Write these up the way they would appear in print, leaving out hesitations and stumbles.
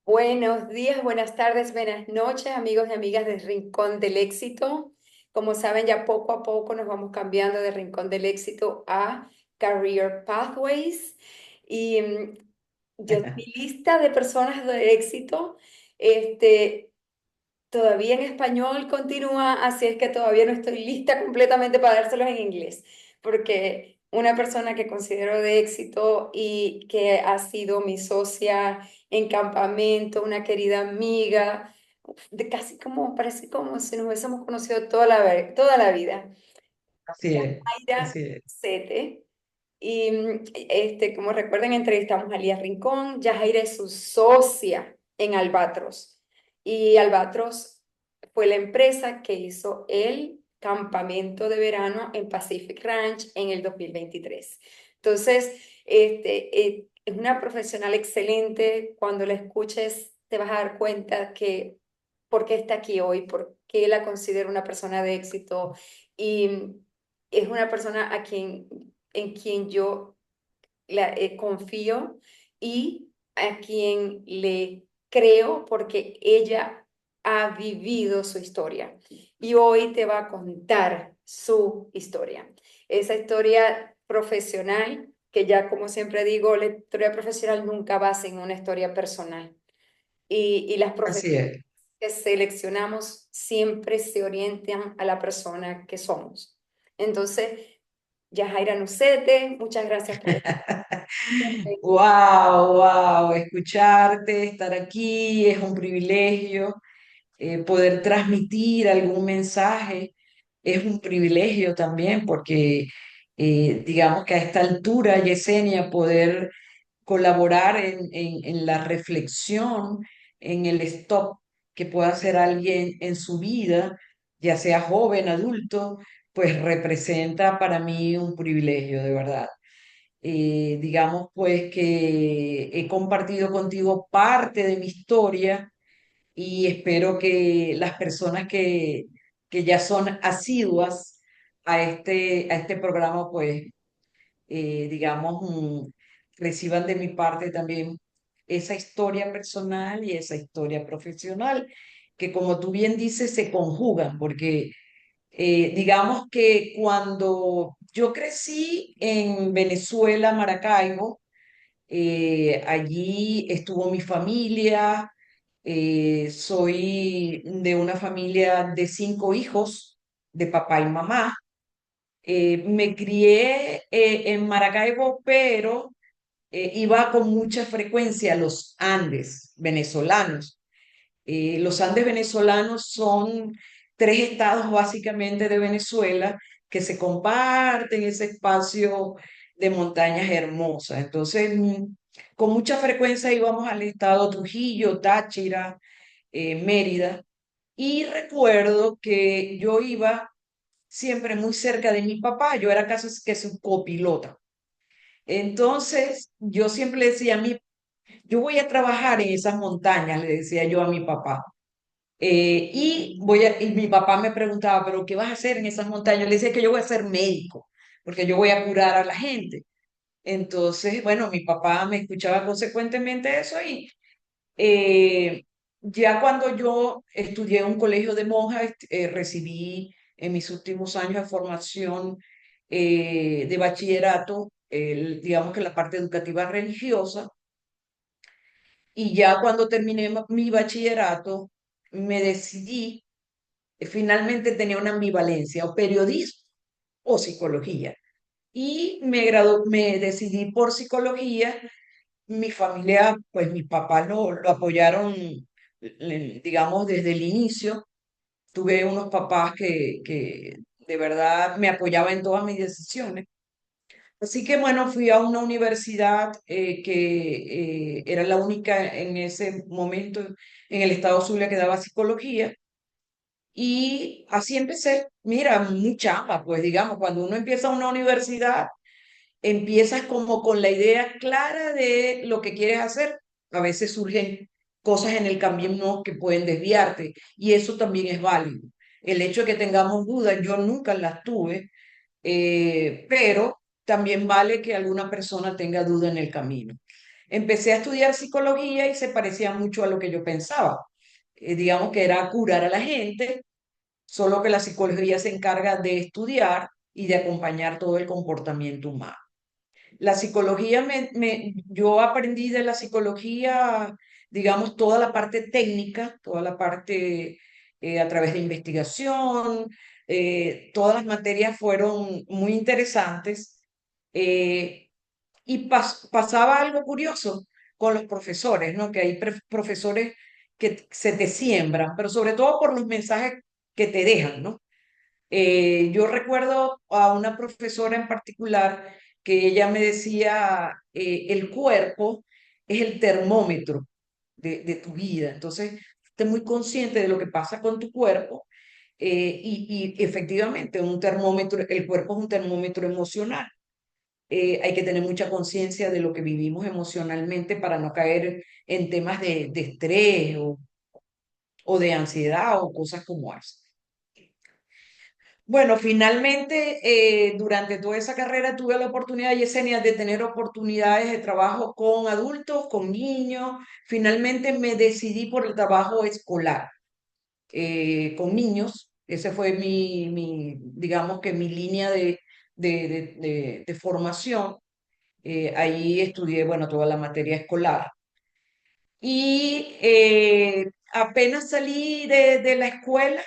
Buenos días, buenas tardes, buenas noches, amigos y amigas del Rincón del Éxito. Como saben, ya poco a poco nos vamos cambiando de Rincón del Éxito a Career Pathways. Y yo, mi lista de personas de éxito, este, todavía en español continúa, así es que todavía no estoy lista completamente para dárselos en inglés, porque una persona que considero de éxito y que ha sido mi socia en campamento, una querida amiga, de casi como, parece como si nos hubiésemos conocido toda la vida. Así es, Yajaira así es. Sete. Y como recuerden, entrevistamos a Lía Rincón. Yajaira es su socia en Albatros. Y Albatros fue la empresa que hizo el campamento de verano en Pacific Ranch en el 2023. Entonces, es una profesional excelente. Cuando la escuches, te vas a dar cuenta que por qué está aquí hoy, por qué la considero una persona de éxito. Y es una persona en quien yo confío y a quien le creo porque ella ha vivido su historia y hoy te va a contar su historia. Esa historia profesional, que ya como siempre digo, la historia profesional nunca va sin una historia personal y las Así profesiones es. que seleccionamos siempre se orientan a la persona que somos. Entonces, Yajaira Nucete, muchas gracias por estar. Wow, wow, escucharte, estar aquí es un privilegio, poder transmitir algún mensaje es un privilegio también porque digamos que a esta altura, Yesenia, poder colaborar en la reflexión, en el stop que pueda hacer alguien en su vida, ya sea joven, adulto, pues representa para mí un privilegio, de verdad. Digamos pues que he compartido contigo parte de mi historia y espero que las personas que ya son asiduas a este programa, pues digamos, reciban de mi parte también esa historia personal y esa historia profesional, que como tú bien dices, se conjugan, porque digamos que cuando yo crecí en Venezuela, Maracaibo, allí estuvo mi familia, soy de una familia de 5 hijos, de papá y mamá. Me crié en Maracaibo, pero iba con mucha frecuencia a los Andes venezolanos. Los Andes venezolanos son 3 estados básicamente de Venezuela que se comparten ese espacio de montañas hermosas. Entonces, con mucha frecuencia íbamos al estado Trujillo, Táchira, Mérida, y recuerdo que yo iba siempre muy cerca de mi papá, yo era casi que su copilota. Entonces, yo siempre le decía a mí, yo voy a trabajar en esas montañas, le decía yo a mi papá. Y mi papá me preguntaba, ¿pero qué vas a hacer en esas montañas? Le decía que yo voy a ser médico, porque yo voy a curar a la gente. Entonces, bueno, mi papá me escuchaba consecuentemente eso y eh, ya cuando yo estudié en un colegio de monjas, recibí en mis últimos años de formación de bachillerato, digamos que la parte educativa religiosa, y ya cuando terminé mi bachillerato, me decidí, finalmente tenía una ambivalencia, o periodismo o psicología. Y me decidí por psicología. Mi familia, pues mis papás lo apoyaron, digamos, desde el inicio. Tuve unos papás que de verdad me apoyaban en todas mis decisiones. Así que bueno, fui a una universidad que era la única en ese momento en el estado Zulia que daba psicología. Y así empecé. Mira, muy chamba, pues digamos, cuando uno empieza una universidad, empiezas como con la idea clara de lo que quieres hacer. A veces surgen cosas en el camino que pueden desviarte y eso también es válido. El hecho de que tengamos dudas, yo nunca las tuve, pero también vale que alguna persona tenga duda en el camino. Empecé a estudiar psicología y se parecía mucho a lo que yo pensaba. Digamos que era curar a la gente, solo que la psicología se encarga de estudiar y de acompañar todo el comportamiento humano. La psicología, yo aprendí de la psicología, digamos, toda la parte técnica, toda la parte a través de investigación, todas las materias fueron muy interesantes. eh, y pasaba algo curioso con los profesores, ¿no? Que hay profesores que se te siembran, pero sobre todo por los mensajes que te dejan, ¿no? Yo recuerdo a una profesora en particular que ella me decía, el cuerpo es el termómetro de tu vida, entonces, esté muy consciente de lo que pasa con tu cuerpo y efectivamente un termómetro, el cuerpo es un termómetro emocional. Hay que tener mucha conciencia de lo que vivimos emocionalmente para no caer en temas de estrés o de ansiedad o cosas como esas. Bueno, finalmente, durante toda esa carrera tuve la oportunidad, Yesenia, de tener oportunidades de trabajo con adultos, con niños. Finalmente me decidí por el trabajo escolar con niños. Ese fue digamos que mi línea de formación. Ahí estudié, bueno, toda la materia escolar. Y apenas salí de la escuela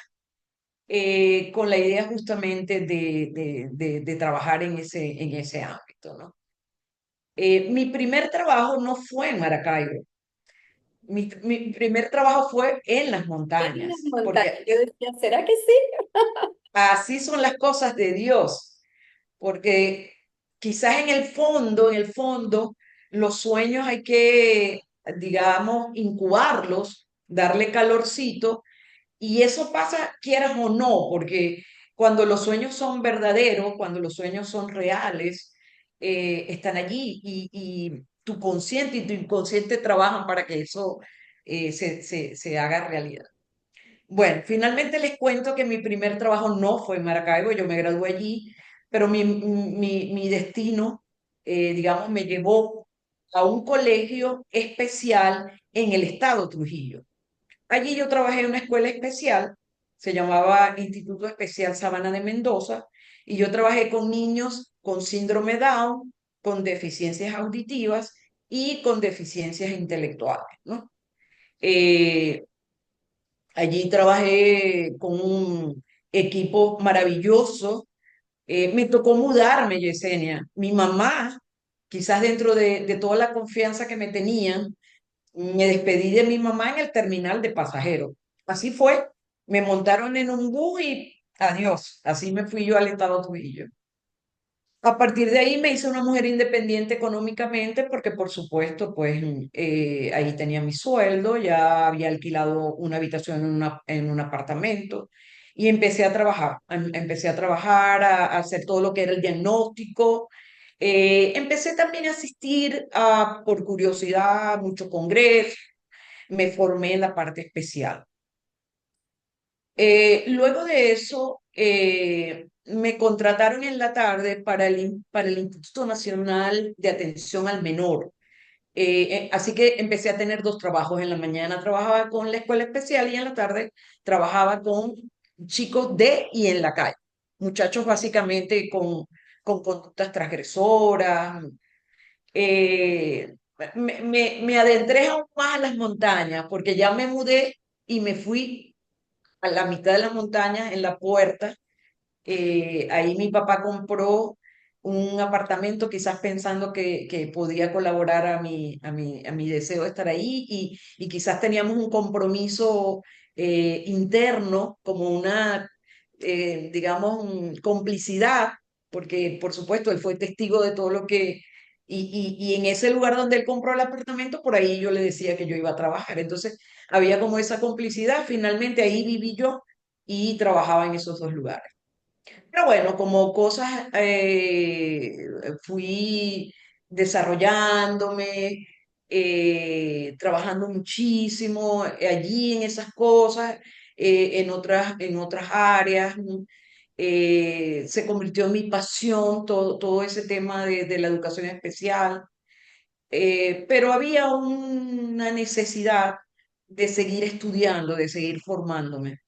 con la idea justamente de trabajar en ese ámbito, ¿no? Mi primer trabajo no fue en Maracaibo. Mi primer trabajo fue en las En las montañas, montañas. porque Yo decía, ¿será que sí? así son las cosas de Dios, porque quizás en el fondo, los sueños hay que, digamos, incubarlos, darle calorcito. Y eso pasa, quieras o no, porque cuando los sueños son verdaderos, cuando los sueños son reales, están allí y tu consciente y tu inconsciente trabajan para que eso se haga realidad. Bueno, finalmente les cuento que mi primer trabajo no fue en Maracaibo, yo me gradué allí, pero mi destino, digamos, me llevó a un colegio especial en el estado Trujillo. Allí yo trabajé en una escuela especial, se llamaba Instituto Especial Sabana de Mendoza, y yo trabajé con niños con síndrome Down, con deficiencias auditivas y con deficiencias intelectuales, ¿no? Eh, Allí trabajé con un equipo maravilloso. Me tocó mudarme, Yesenia. Mi mamá, quizás dentro de toda la confianza que me tenían, me despedí de mi mamá en el terminal de pasajeros. Así fue. Me montaron en un bus y adiós. Así me fui yo al estado Trujillo. A partir de ahí me hice una mujer independiente económicamente porque, por supuesto, pues ahí tenía mi sueldo, ya había alquilado una habitación en un apartamento y empecé a trabajar. Empecé a trabajar, a hacer todo lo que era el diagnóstico. Empecé también a asistir por curiosidad, a muchos congresos, me formé en la parte especial. Luego de eso, me contrataron en la tarde para el Instituto Nacional de Atención al Menor. Así que empecé a tener dos trabajos. En la mañana trabajaba con la escuela especial y en la tarde trabajaba con chicos de y en la calle. Muchachos básicamente con conductas transgresoras. Eh, me adentré aún más a las montañas porque ya me mudé y me fui a la mitad de la montaña, en la puerta. Ahí mi papá compró un apartamento, quizás pensando que podía colaborar a mi deseo de estar ahí y quizás teníamos un compromiso interno, como una, digamos, complicidad, porque por supuesto él fue testigo de todo lo que... y en ese lugar donde él compró el apartamento, por ahí yo le decía que yo iba a trabajar. Entonces había como esa complicidad. Finalmente ahí viví yo y trabajaba en esos dos lugares. Pero bueno, como cosas fui desarrollándome, trabajando muchísimo allí en esas cosas, en otras áreas. Se convirtió en mi pasión todo ese tema de la educación especial. pero había una necesidad de seguir estudiando, de seguir formándome.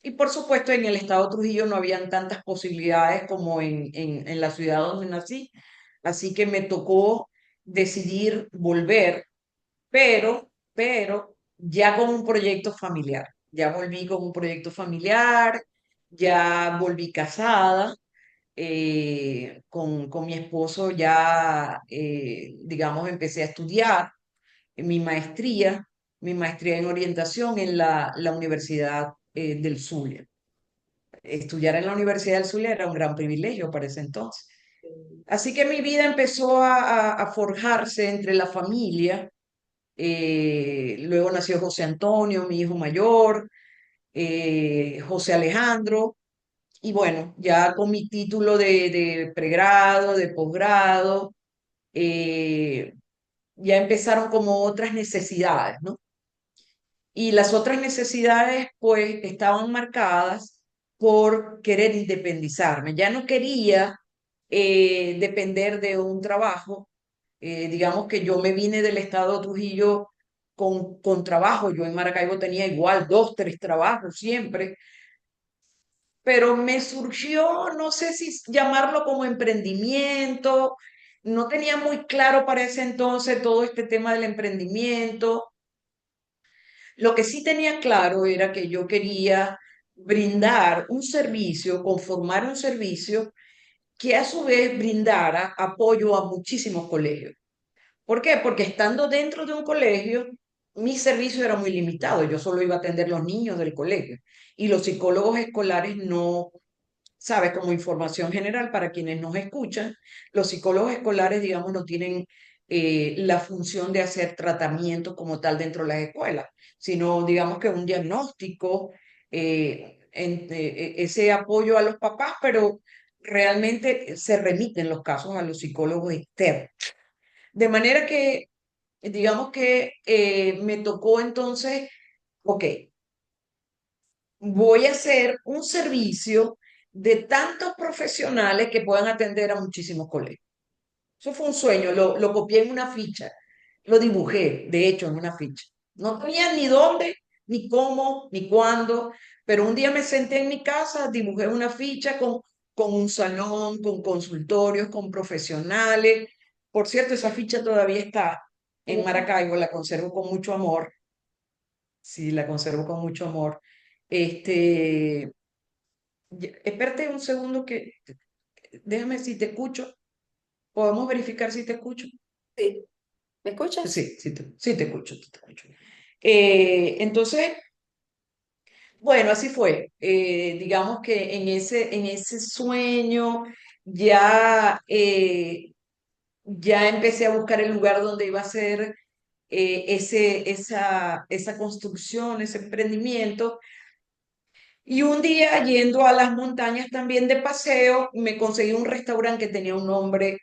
Y por supuesto, en el estado Trujillo no habían tantas posibilidades como en la ciudad donde nací, así que me tocó decidir volver, pero ya con un proyecto familiar. Ya volví con un proyecto familiar, ya volví casada, con mi esposo ya, digamos, empecé a estudiar mi maestría, mi maestría en orientación en la Universidad del Zulia. Estudiar en la Universidad del Zulia era un gran privilegio para ese entonces. Así que mi vida empezó a forjarse entre la familia. Luego nació José Antonio, mi hijo mayor, José Alejandro, y bueno, ya con mi título de pregrado, de posgrado, eh, ya empezaron como otras necesidades, ¿no? Y las otras necesidades, pues, estaban marcadas por querer independizarme. Ya no quería depender de un trabajo. Digamos que yo me vine del estado de Trujillo con trabajo. Yo en Maracaibo tenía igual dos, tres trabajos siempre, pero me surgió, no sé si llamarlo como emprendimiento. No tenía muy claro para ese entonces todo este tema del emprendimiento. Lo que sí tenía claro era que yo quería brindar un servicio, conformar un servicio que a su vez brindara apoyo a muchísimos colegios. ¿Por qué? Porque estando dentro de un colegio, mi servicio era muy limitado. Yo solo iba a atender los niños del colegio y los psicólogos escolares no, sabes, como información general para quienes nos escuchan, los psicólogos escolares, digamos, no tienen la función de hacer tratamientos como tal dentro de las escuelas, sino, digamos, que un diagnóstico, ese apoyo a los papás, pero realmente se remiten los casos a los psicólogos externos. De manera que, digamos que me tocó entonces, ok, voy a hacer un servicio de tantos profesionales que puedan atender a muchísimos colegios. Eso fue un sueño, lo copié en una ficha, lo dibujé, de hecho, en una ficha. No tenía ni dónde, ni cómo, ni cuándo, pero un día me senté en mi casa, dibujé una ficha con un salón, con consultorios, con profesionales. Por cierto, esa ficha todavía está en Mira, Maracaibo, la conservo con mucho amor. Sí, la conservo con mucho amor. Este, espérate un segundo que déjame si te escucho. ¿Podemos verificar si te escucho? sí, ¿me escuchas? Sí, sí te escucho, sí te escucho. Entonces, bueno, así fue. Digamos que en ese sueño ya, ya empecé a buscar el lugar donde iba a ser esa construcción, ese emprendimiento. Y un día, yendo a las montañas también de paseo, me conseguí un restaurante que tenía un nombre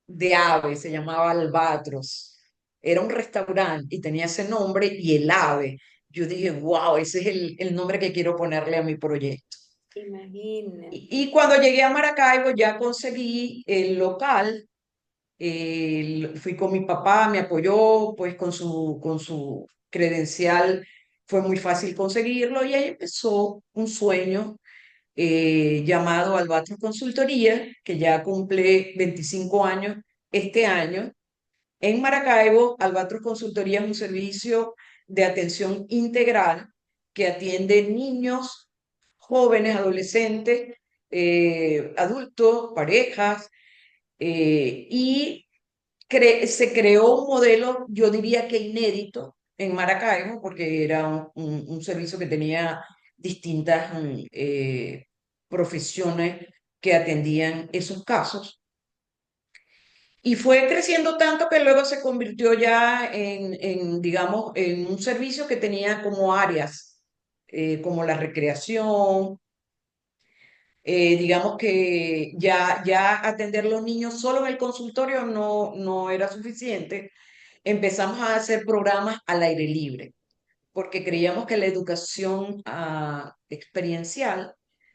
de ave, se llamaba Albatros. Era un restaurante y tenía ese nombre y el ave. Yo dije, wow, ese es el nombre que quiero ponerle a mi proyecto. Imagínate. Y cuando llegué a Maracaibo ya conseguí el local, fui con mi papá, me apoyó, pues con su credencial fue muy fácil conseguirlo y ahí empezó un sueño llamado Albatros Consultoría, que ya cumple 25 años este año. En Maracaibo, Albatros Consultoría es un servicio de atención integral que atiende niños, jóvenes, adolescentes, adultos, parejas, y se creó un modelo, yo diría que inédito en Maracaibo, porque era un servicio que tenía distintas profesiones que atendían esos casos. Y fue creciendo tanto que luego se convirtió ya digamos, en un servicio que tenía como áreas, como la recreación. Digamos que ya atender los niños solo en el consultorio no era suficiente. Empezamos a hacer programas al aire libre, porque creíamos que la educación experiencial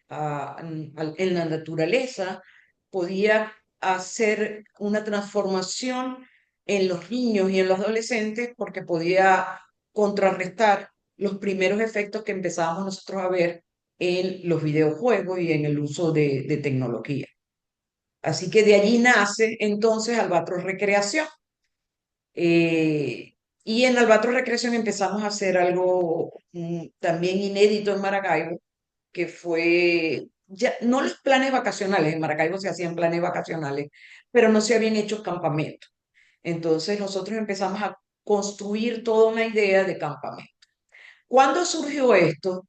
en la naturaleza podía hacer una transformación en los niños y en los adolescentes porque podía contrarrestar los primeros efectos que empezábamos nosotros a ver en los videojuegos y en el uso de tecnología. Así que de allí nace entonces Albatros Recreación. Eh, y en Albatros Recreación empezamos a hacer algo también inédito en Maracaibo, que fue, ya, no los planes vacacionales, en Maracaibo se hacían planes vacacionales, pero no se habían hecho campamentos. Entonces nosotros empezamos a construir toda una idea de campamento. ¿Cuándo surgió esto?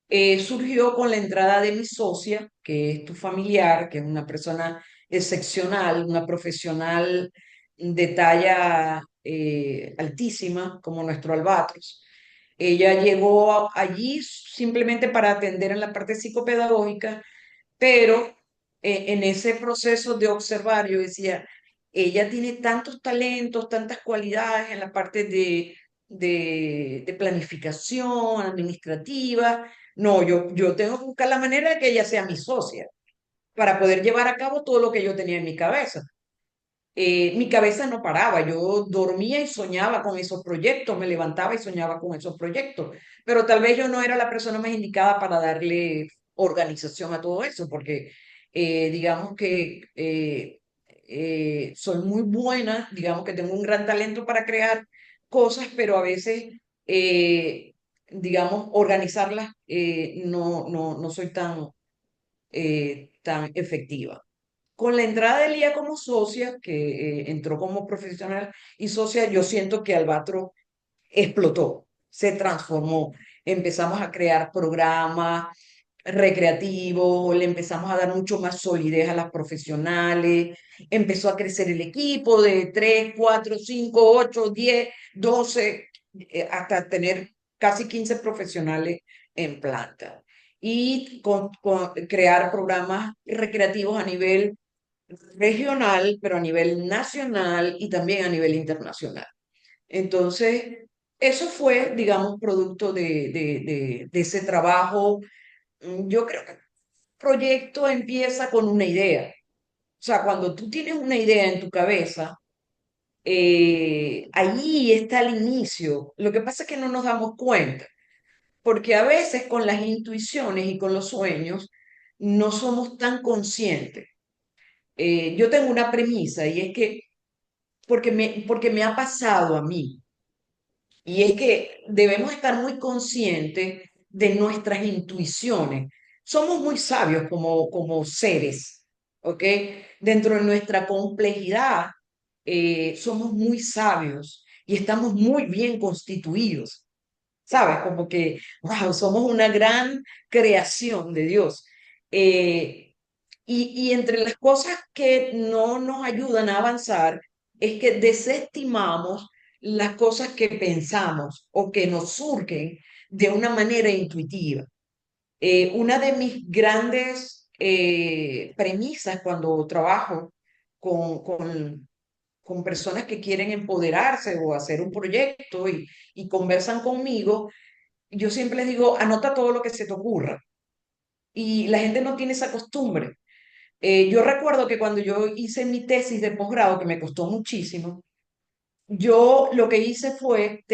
Surgió con la entrada de mi socia, que es tu familiar, que es una persona excepcional, una profesional de talla altísima, como nuestro Albatros. Ella llegó allí simplemente para atender en la parte psicopedagógica, pero en ese proceso de observar, yo decía, ella tiene tantos talentos, tantas cualidades en la parte de planificación administrativa. No, yo tengo que buscar la manera de que ella sea mi socia para poder llevar a cabo todo lo que yo tenía en mi cabeza. Mi cabeza no paraba, yo dormía y soñaba con esos proyectos, me levantaba y soñaba con esos proyectos, pero tal vez yo no era la persona más indicada para darle organización a todo eso, porque digamos que soy muy buena, digamos que tengo un gran talento para crear cosas, pero a veces, digamos, organizarlas no soy tan efectiva. Con la entrada de Lía como socia, que entró como profesional y socia, yo siento que Albatro explotó, se transformó. Empezamos a crear programas recreativos, le empezamos a dar mucho más solidez a las profesionales, empezó a crecer el equipo de 3 4 5 8 10 12 hasta tener casi 15 profesionales en planta. Y crear programas recreativos a nivel regional, pero a nivel nacional y también a nivel internacional. Entonces, eso fue, digamos, producto de ese trabajo. Yo creo que el proyecto empieza con una idea. O sea, cuando tú tienes una idea en tu cabeza, allí está el inicio. Lo que pasa es que no nos damos cuenta, porque a veces con las intuiciones y con los sueños no somos tan conscientes. Yo tengo una premisa y es que porque me ha pasado a mí. Y es que debemos estar muy conscientes de nuestras intuiciones. Somos muy sabios como seres, ¿ok? Dentro de nuestra complejidad, somos muy sabios y estamos muy bien constituidos, ¿sabes? Como que, wow, somos una gran creación de Dios. Eh, y entre las cosas que no nos ayudan a avanzar es que desestimamos las cosas que pensamos o que nos surgen de una manera intuitiva. Una de mis grandes premisas cuando trabajo con personas que quieren empoderarse o hacer un proyecto y conversan conmigo, yo siempre les digo, anota todo lo que se te ocurra. Y la gente no tiene esa costumbre. Yo recuerdo que cuando yo hice mi tesis de posgrado, que me costó muchísimo, yo lo que hice fue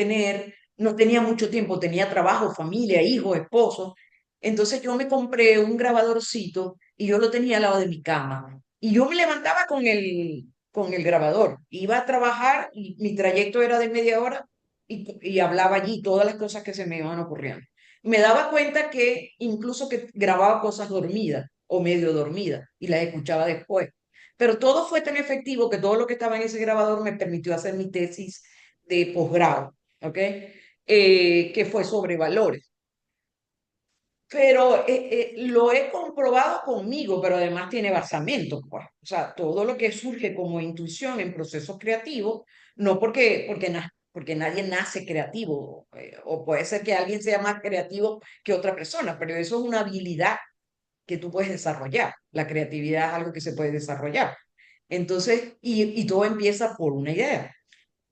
no tenía mucho tiempo, tenía trabajo, familia, hijos, esposo. Entonces yo me compré un grabadorcito y yo lo tenía al lado de mi cama. Y yo me levantaba con el grabador. Iba a trabajar y mi trayecto era de media hora y hablaba allí todas las cosas que se me iban ocurriendo. Me daba cuenta que incluso que grababa cosas dormidas o medio dormidas y las escuchaba después. Pero todo fue tan efectivo que todo lo que estaba en ese grabador me permitió hacer mi tesis de posgrado, ¿ok? Que fue sobre valores. Pero lo he comprobado conmigo, pero además tiene basamento, pues. O sea, todo lo que surge como intuición en procesos creativos, no porque nadie nace creativo, o puede ser que alguien sea más creativo que otra persona, pero eso es una habilidad que tú puedes desarrollar. La creatividad es algo que se puede desarrollar. Entonces, y todo empieza por una idea.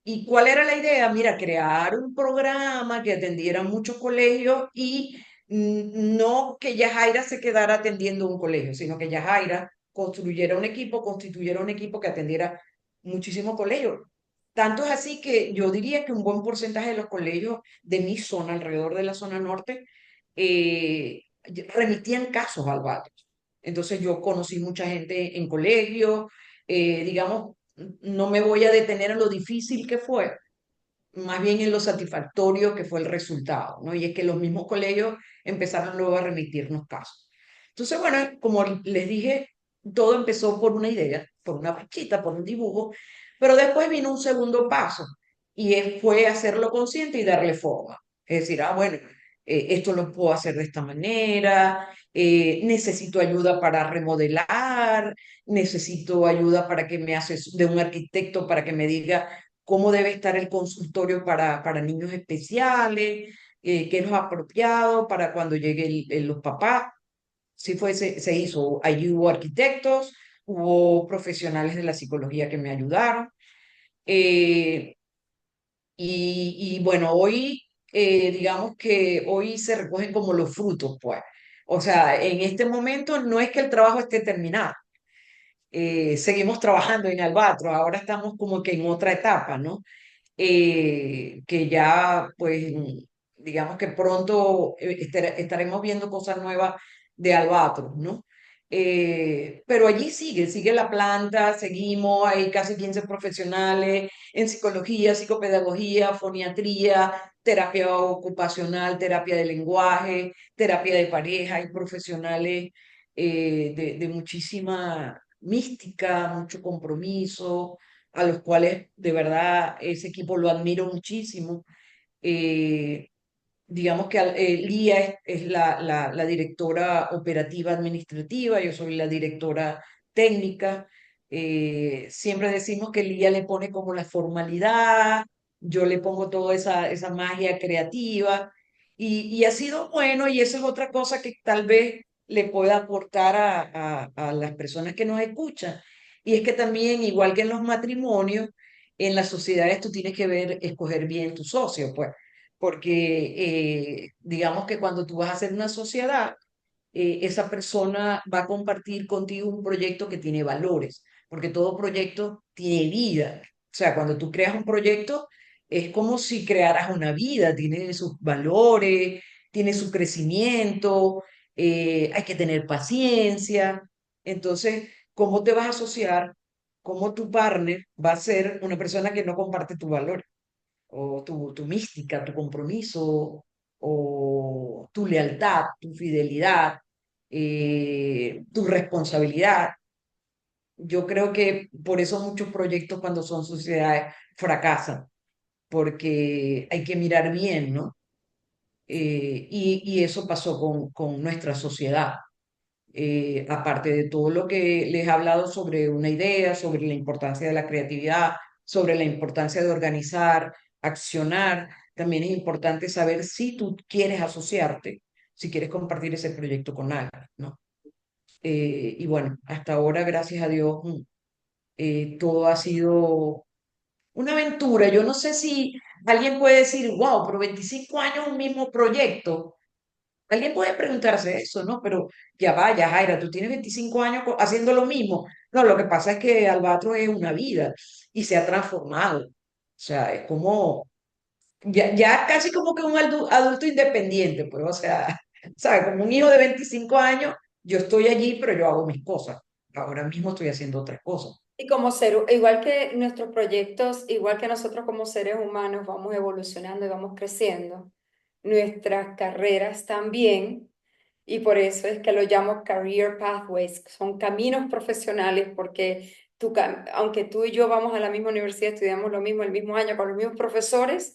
¿Y cuál era la idea? Mira, crear un programa que atendiera muchos colegios y no que Yajaira se quedara atendiendo un colegio, sino que Yajaira constituyera un equipo que atendiera muchísimos colegios. Tanto es así que yo diría que un buen porcentaje de los colegios de mi zona, alrededor de la zona norte, eh, remitían casos al BATRE. Entonces yo conocí mucha gente en colegio, digamos, no me voy a detener en lo difícil que fue, más bien en lo satisfactorio que fue el resultado, ¿no? Y es que los mismos colegios empezaron luego a remitirnos casos. Entonces, bueno, como les dije, todo empezó por una idea, por una fichita, por un dibujo, pero después vino un segundo paso y fue hacerlo consciente y darle forma. Es decir, bueno, esto lo puedo hacer de esta manera, necesito ayuda para remodelar, necesito ayuda para que me de un arquitecto para que me diga cómo debe estar el consultorio para niños especiales, qué es lo apropiado para cuando lleguen los papás. Sí fue, se hizo, allí hubo arquitectos, hubo profesionales de la psicología que me ayudaron. eh, y bueno, hoy, digamos que hoy se recogen como los frutos, pues. O sea, en este momento no es que el trabajo esté terminado, seguimos trabajando en Albatros, ahora estamos como que en otra etapa, ¿no? Que ya, pues, digamos que pronto estaremos viendo cosas nuevas de Albatros, ¿no? Pero allí sigue la planta, seguimos, hay casi 15 profesionales en psicología, psicopedagogía, foniatría, terapia ocupacional, terapia de lenguaje, terapia de pareja, hay profesionales de muchísima mística, mucho compromiso, a los cuales de verdad ese equipo lo admiro muchísimo. Eh, digamos que Lía es la directora operativa administrativa, yo soy la directora técnica. Siempre decimos que Lía le pone como la formalidad, yo le pongo toda esa magia creativa y ha sido bueno y esa es otra cosa que tal vez le pueda aportar a las personas que nos escuchan. Y es que también, igual que en los matrimonios, en las sociedades tú tienes que ver, escoger bien tu socio, pues porque digamos que cuando tú vas a hacer una sociedad, esa persona va a compartir contigo un proyecto que tiene valores, porque todo proyecto tiene vida. O sea, cuando tú creas un proyecto, es como si crearas una vida, tiene sus valores, tiene su crecimiento, hay que tener paciencia. Entonces, ¿cómo te vas a asociar? ¿Cómo tu partner va a ser una persona que no comparte tus valores? O tu mística, tu compromiso, o tu lealtad, tu fidelidad, tu responsabilidad. Yo creo que por eso muchos proyectos cuando son sociedades fracasan, porque hay que mirar bien, ¿no? Y eso pasó con nuestra sociedad. Aparte de todo lo que les he hablado sobre una idea, sobre la importancia de la creatividad, sobre la importancia de organizar, accionar, también es importante saber si tú quieres asociarte, si quieres compartir ese proyecto con alguien, ¿no? Y bueno, hasta ahora, gracias a Dios, todo ha sido una aventura. Yo no sé si alguien puede decir, wow, pero 25 años un mismo proyecto. Alguien puede preguntarse eso, ¿no? Pero ya vaya, Jaira, tú tienes 25 años haciendo lo mismo. No, lo que pasa es que Albatros es una vida y se ha transformado. O sea, es como, ya casi como que un adulto independiente, pues, o sea, ¿sabes? Como un hijo de 25 años, yo estoy allí, pero yo hago mis cosas. Ahora mismo estoy haciendo otras cosas. Y como ser, igual que nuestros proyectos, igual que nosotros como seres humanos vamos evolucionando y vamos creciendo, nuestras carreras también, y por eso es que lo llamo career pathways, son caminos profesionales, porque aunque tú y yo vamos a la misma universidad, estudiamos lo mismo el mismo año con los mismos profesores,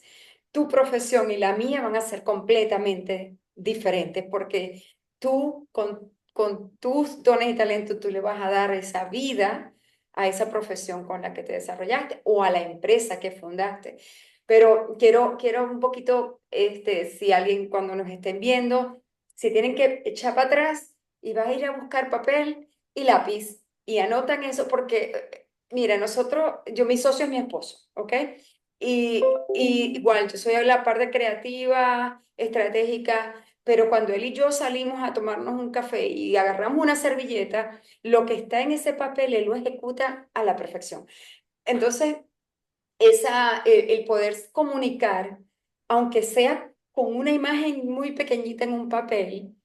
tu profesión y la mía van a ser completamente diferentes, porque tú con tus dones y talentos, tú le vas a dar esa vida a esa profesión con la que te desarrollaste o a la empresa que fundaste. Pero quiero un poquito, si alguien cuando nos estén viendo, si tienen que echar para atrás y vas a ir a buscar papel y lápiz y anotan eso porque, mira, nosotros, mi socio es mi esposo, ¿ok? Y, y igual, yo soy la parte creativa, estratégica, pero cuando él y yo salimos a tomarnos un café y agarramos una servilleta, lo que está en ese papel él lo ejecuta a la perfección. Entonces, el poder comunicar, aunque sea con una imagen muy pequeñita en un papel,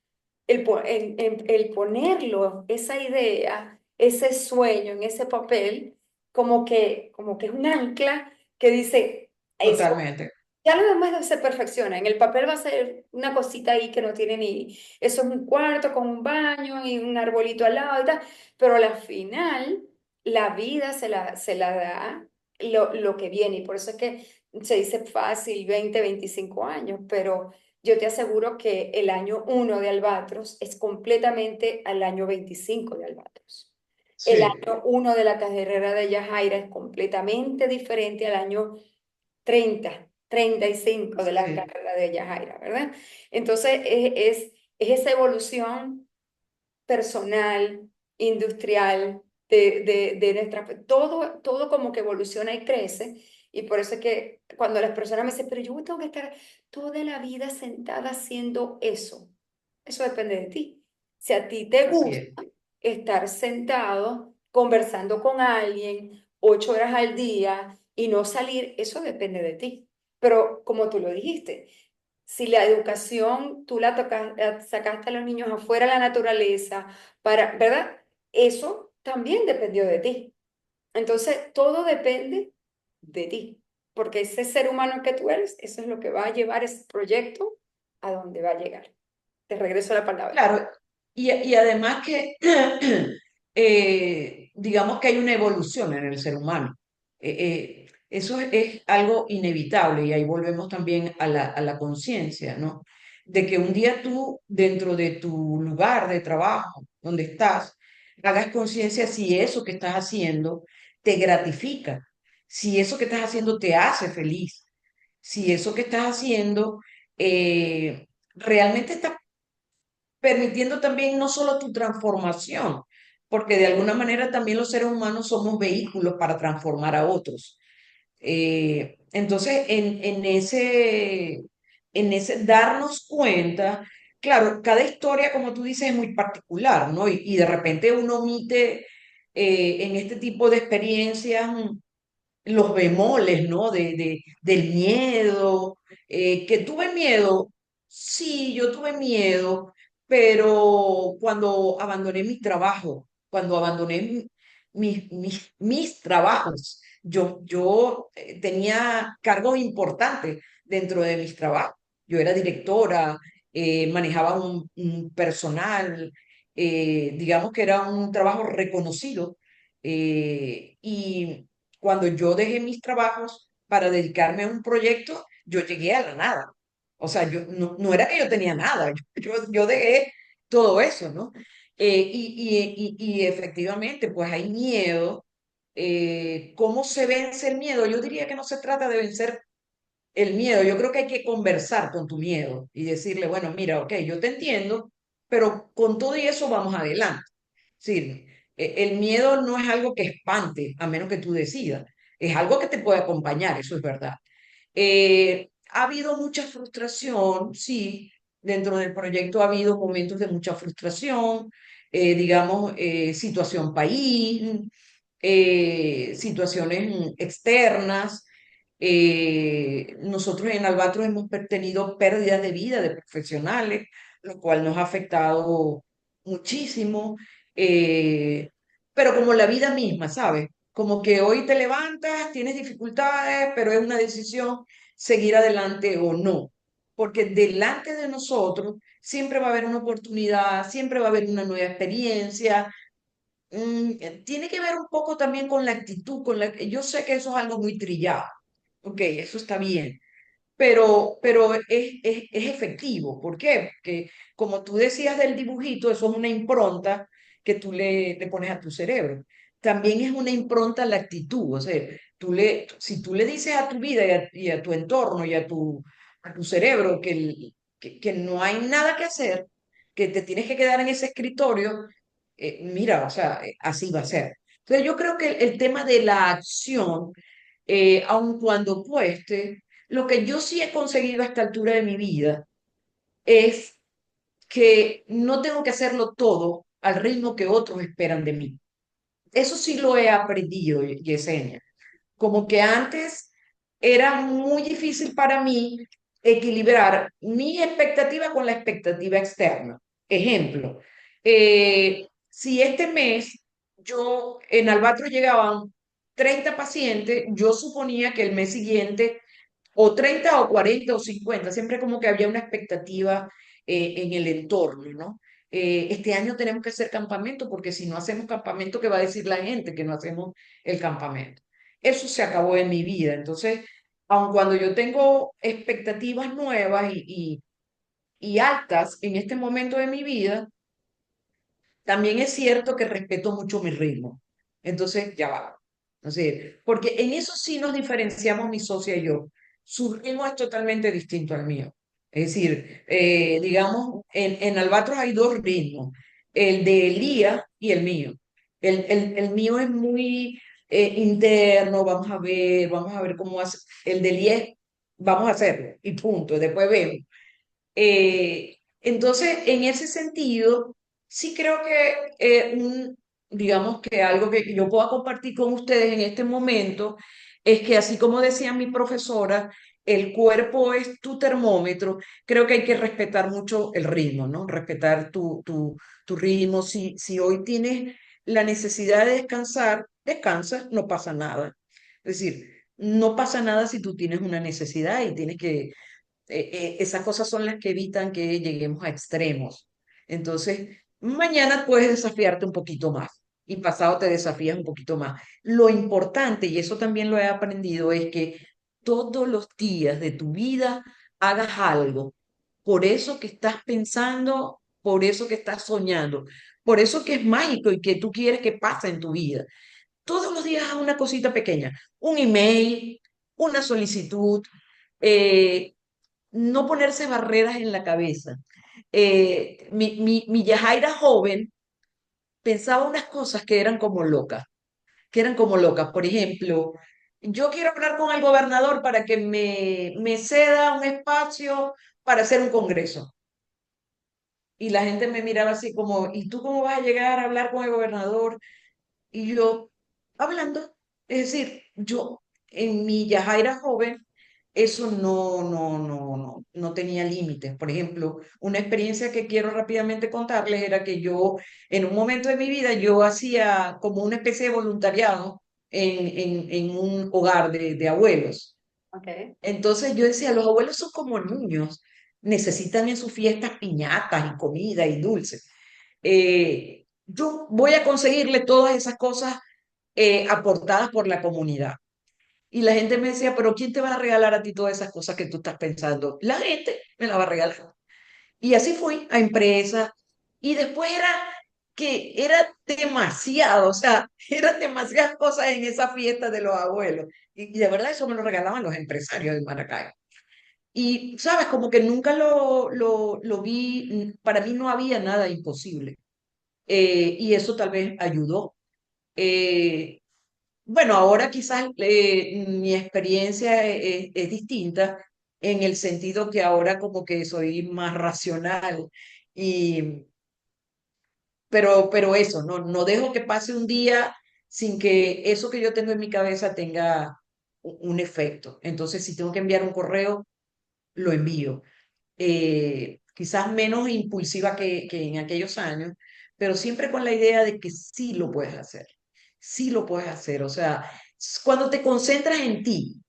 el ponerlo, esa idea, ese sueño en ese papel, como que es un ancla que dice, eso, Totalmente. ya lo demás se perfecciona. En el papel va a ser una cosita ahí que no tiene ni, eso es un cuarto con un baño y un arbolito al lado y tal, pero al final la vida se la da lo que viene y por eso es que se dice fácil 20 25 años, pero yo te aseguro que el año 1 de Albatros es completamente al año 25 de Albatros. El Sí, año 1 de la carrera de Yajaira es completamente diferente al año 35 de la sí, carrera de Yajaira, ¿verdad? Entonces es esa evolución personal, industrial, de nuestra, todo como que evoluciona y crece. Y por eso es que cuando las personas me dicen, pero yo tengo que estar toda la vida sentada haciendo eso, eso depende de ti. Si a ti te así gusta es. estar sentado conversando con alguien 8 horas al día y no salir, eso depende de ti. Pero como tú lo dijiste, si la educación tú sacaste a los niños afuera a la naturaleza, ¿verdad? Eso también dependió de ti. Entonces, todo depende de ti, porque ese ser humano que tú eres, eso es lo que va a llevar ese proyecto a donde va a llegar. Te regreso la palabra. Claro, y además que digamos que hay una evolución en el ser humano. Eso es algo inevitable y ahí volvemos también a la conciencia, ¿no? De que un día tú, dentro de tu lugar de trabajo, donde estás, hagas conciencia si eso que estás haciendo te gratifica, si eso que estás haciendo te hace feliz, si eso que estás haciendo realmente está permitiendo también no solo tu transformación, porque de alguna manera también los seres humanos somos vehículos para transformar a otros. Entonces, en ese darnos cuenta, claro, cada historia, como tú dices, es muy particular, ¿no? Y de repente uno omite en este tipo de experiencias los bemoles, ¿no? Del miedo, que tuve miedo, sí, yo tuve miedo, pero cuando abandoné mi trabajo, cuando abandoné mis trabajos, yo tenía cargos importantes dentro de mis trabajos. Yo era directora, manejaba un personal, digamos que era un trabajo reconocido. Y cuando yo dejé mis trabajos para dedicarme a un proyecto, yo llegué a la nada. O sea, yo no era que yo tenía nada, yo dejé todo eso, ¿no? Y efectivamente, pues hay miedo. ¿Cómo se vence el miedo? Yo diría que no se trata de vencer el miedo. Yo creo que hay que conversar con tu miedo y decirle, bueno, mira, ok, yo te entiendo, pero con todo y eso vamos adelante. Sí, el miedo no es algo que espante, a menos que tú decidas. Es algo que te puede acompañar, eso es verdad. Ha habido mucha frustración, sí, dentro del proyecto ha habido momentos de mucha frustración, digamos, situación país, situaciones externas. Nosotros en Albatros hemos tenido pérdidas de vida de profesionales, lo cual nos ha afectado muchísimo, eh, pero como la vida misma, ¿sabes? Como que hoy te levantas, tienes dificultades, pero es una decisión seguir adelante o no, porque delante de nosotros siempre va a haber una oportunidad, siempre va a haber una nueva experiencia. Tiene que ver un poco también con la actitud, yo sé que eso es algo muy trillado, ok, eso está bien, pero es efectivo. ¿Por qué? Porque como tú decías del dibujito, eso es una impronta que tú le pones a tu cerebro. También es una impronta a la actitud. O sea, si tú le dices a tu vida y a tu entorno y a tu cerebro que no hay nada que hacer, que te tienes que quedar en ese escritorio, mira, o sea, así va a ser. Entonces yo creo que el tema de la acción, aun cuando cueste, lo que yo sí he conseguido a esta altura de mi vida es que no tengo que hacerlo todo al ritmo que otros esperan de mí. Eso sí lo he aprendido, Yesenia, como que antes era muy difícil para mí equilibrar mi expectativa con la expectativa externa. Ejemplo, si este mes yo en Albatros llegaban 30 pacientes, yo suponía que el mes siguiente o 30 o 40 o 50 siempre como que había una expectativa en el entorno, ¿no? Este año tenemos que hacer campamento porque si no hacemos campamento, ¿qué va a decir la gente que no hacemos el campamento? Eso se acabó en mi vida. Entonces, aun cuando yo tengo expectativas nuevas y altas en este momento de mi vida, también es cierto que respeto mucho mi ritmo. Entonces, ya va. Porque en eso sí nos diferenciamos mi socia y yo. Su ritmo es totalmente distinto al mío. Es decir, digamos, en Albatros hay dos ritmos, el de Elías y el mío. El mío es muy interno, vamos a ver cómo hace. El de Elías, vamos a hacerlo y punto, después vemos. Entonces, en ese sentido, sí creo que, digamos que algo que yo pueda compartir con ustedes en este momento es que, así como decía mi profesora, el cuerpo es tu termómetro, creo que hay que respetar mucho el ritmo, ¿no? Respetar tu ritmo. Si hoy tienes la necesidad de descansar, descansa, no pasa nada. Es decir, no pasa nada si tú tienes una necesidad y tienes que esas cosas son las que evitan que lleguemos a extremos. Entonces, mañana puedes desafiarte un poquito más y pasado te desafías un poquito más. Lo importante, y eso también lo he aprendido, es que todos los días de tu vida hagas algo por eso que estás pensando, por eso que estás soñando, por eso que es mágico y que tú quieres que pase en tu vida. Todos los días haz una cosita pequeña, un email, una solicitud, eh, no ponerse barreras en la cabeza. Mi Yajaira joven pensaba unas cosas que eran como locas. Por ejemplo, yo quiero hablar con el gobernador para que me ceda un espacio para hacer un congreso. Y la gente me miraba así como, ¿y tú cómo vas a llegar a hablar con el gobernador? Y yo hablando, es decir, yo en mi Yajaira joven, eso no tenía límites. Por ejemplo, una experiencia que quiero rápidamente contarles era que yo, en un momento de mi vida, yo hacía como una especie de voluntariado en un hogar de abuelos. Okay. Entonces yo decía, los abuelos son como niños, necesitan en sus fiestas piñatas y comida y dulces. Yo voy a conseguirle todas esas cosas aportadas por la comunidad. Y la gente me decía, pero ¿quién te va a regalar a ti todas esas cosas que tú estás pensando? La gente me la va a regalar. Y así fui a empresas. Y después era que era demasiado, o sea, eran demasiadas cosas en esa fiesta de los abuelos. Y de verdad eso me lo regalaban los empresarios de Maracay. Y, sabes, como que nunca lo vi, para mí no había nada imposible. Y eso tal vez ayudó. Eh, bueno, ahora quizás mi experiencia es distinta en el sentido que ahora como que soy más racional y pero eso, no dejo que pase un día sin que eso que yo tengo en mi cabeza tenga un efecto. Entonces, si tengo que enviar un correo, lo envío. Quizás menos impulsiva que en aquellos años, pero siempre con la idea de que sí lo puedes hacer, o sea, cuando te concentras en ti,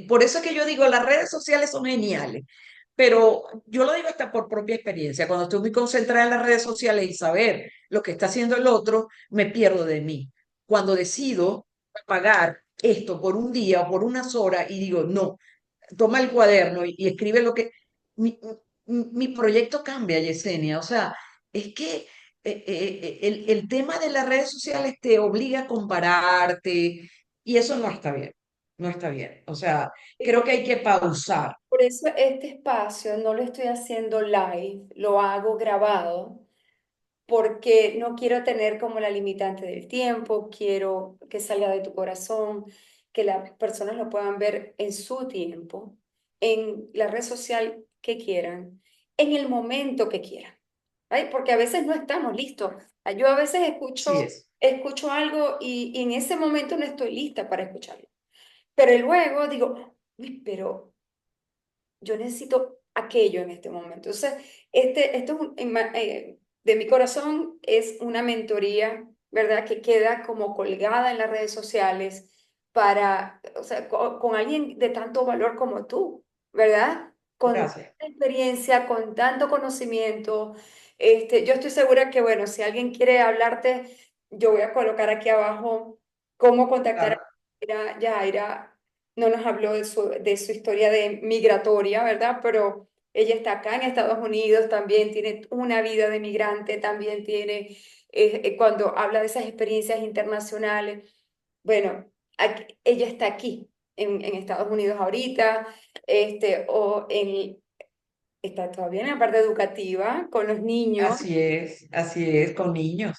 por eso es que yo digo, las redes sociales son geniales, pero yo lo digo hasta por propia experiencia, cuando estoy muy concentrada en las redes sociales y saber lo que está haciendo el otro, me pierdo de mí. Cuando decido pagar esto por un día o por unas horas y digo, no, toma el cuaderno y escribe lo que... Mi proyecto cambia, Yesenia. O sea, es que el tema de las redes sociales te obliga a compararte y eso no está bien. No está bien. O sea, creo que hay que pausar. Por eso este espacio no lo estoy haciendo live, lo hago grabado, porque no quiero tener como la limitante del tiempo, quiero que salga de tu corazón, que las personas lo puedan ver en su tiempo, en la red social que quieran, en el momento que quieran. ¿Ay? Porque a veces no estamos listos. Yo a veces Sí escucho, es. escucho algo y en ese momento no estoy lista para escucharlo. pero luego digo, "Uy, pero yo necesito aquello en este momento". Entonces, esto es de mi corazón es una mentoría, ¿verdad? Que queda como colgada en las redes sociales para, o sea, con alguien de tanto valor como tú, ¿verdad? Con Gracias. tanta experiencia, con tanto conocimiento. Yo estoy segura que, bueno, si alguien quiere hablarte, yo voy a colocar aquí abajo cómo contactar Claro, a Yahaira. Yahaira no nos habló de su historia de migratoria, ¿verdad? Pero ella está acá en Estados Unidos, también tiene una vida de migrante, también tiene, cuando habla de esas experiencias internacionales, bueno, ella está aquí en Estados Unidos ahorita, o está todavía en la parte educativa con los niños, así es, con niños.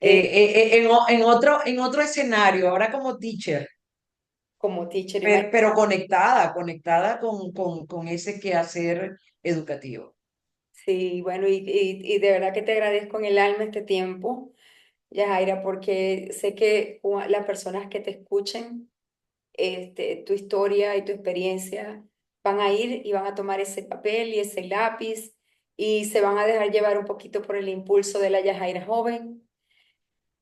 eh, En otro escenario, ahora como teacher, como teacher. pero conectada con ese quehacer educativo. Sí, bueno, y de verdad que te agradezco en el alma este tiempo, Yajaira, porque sé que las personas que te escuchen, tu historia y tu experiencia, van a ir y van a tomar ese papel y ese lápiz y se van a dejar llevar un poquito por el impulso de la Yajaira joven,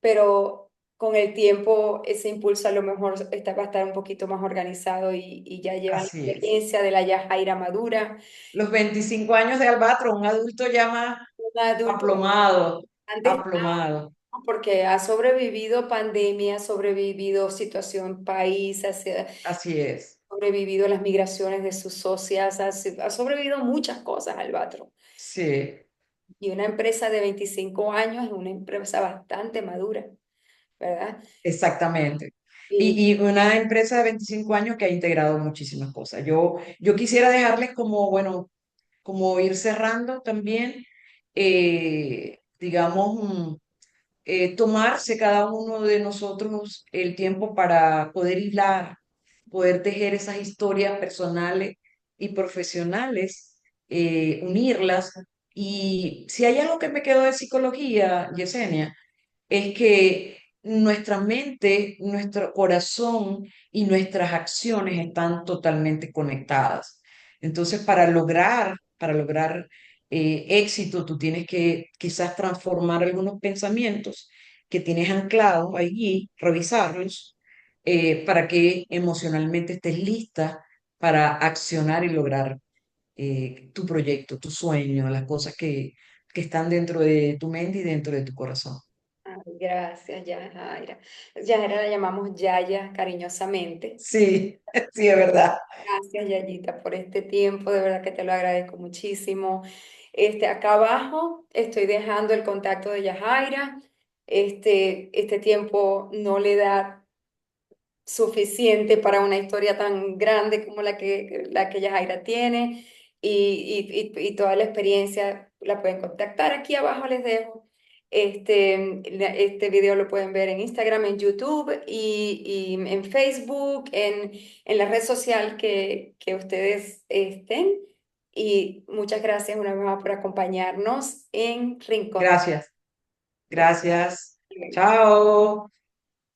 pero con el tiempo ese impulso a lo mejor va a estar un poquito más organizado y ya llevan la Así es. experiencia de la Yajaira madura, Los 25 años de Albatro, un adulto ya más un adulto aplomado, antes, aplomado. porque ha sobrevivido pandemia, ha sobrevivido situación país, Así es. sobrevivido las migraciones de sus socias, ha sobrevivido muchas cosas, Albatro. Sí, Y una empresa de 25 años es una empresa bastante madura, ¿verdad? exactamente. Y Y una empresa de 25 años que ha integrado muchísimas cosas. Yo quisiera dejarles como, bueno, como ir cerrando también, digamos, tomarse cada uno de nosotros el tiempo para poder hilar, poder tejer esas historias personales y profesionales, unirlas. Y si hay algo que me quedó de psicología, Yesenia, es que nuestra mente, nuestro corazón y nuestras acciones están totalmente conectadas. Entonces, para lograr éxito, tú tienes que quizás transformar algunos pensamientos que tienes anclados allí, revisarlos, para que emocionalmente estés lista para accionar y lograr tu proyecto, tu sueño, las cosas que están dentro de tu mente y dentro de tu corazón. ay, gracias, Yajaira. Yajaira la llamamos Yaya cariñosamente. Sí, sí, es verdad. Gracias, Yayita, por este tiempo, de verdad que te lo agradezco muchísimo. Acá abajo estoy dejando el contacto de Yajaira. Este tiempo no le da suficiente para una historia tan grande como la que Yajaira tiene y toda la experiencia la pueden contactar. Aquí abajo les dejo. Este video lo pueden ver en Instagram, en YouTube y en Facebook, en la red social que ustedes estén. Y muchas gracias una vez más por acompañarnos en Rincón. Gracias, gracias. Chao.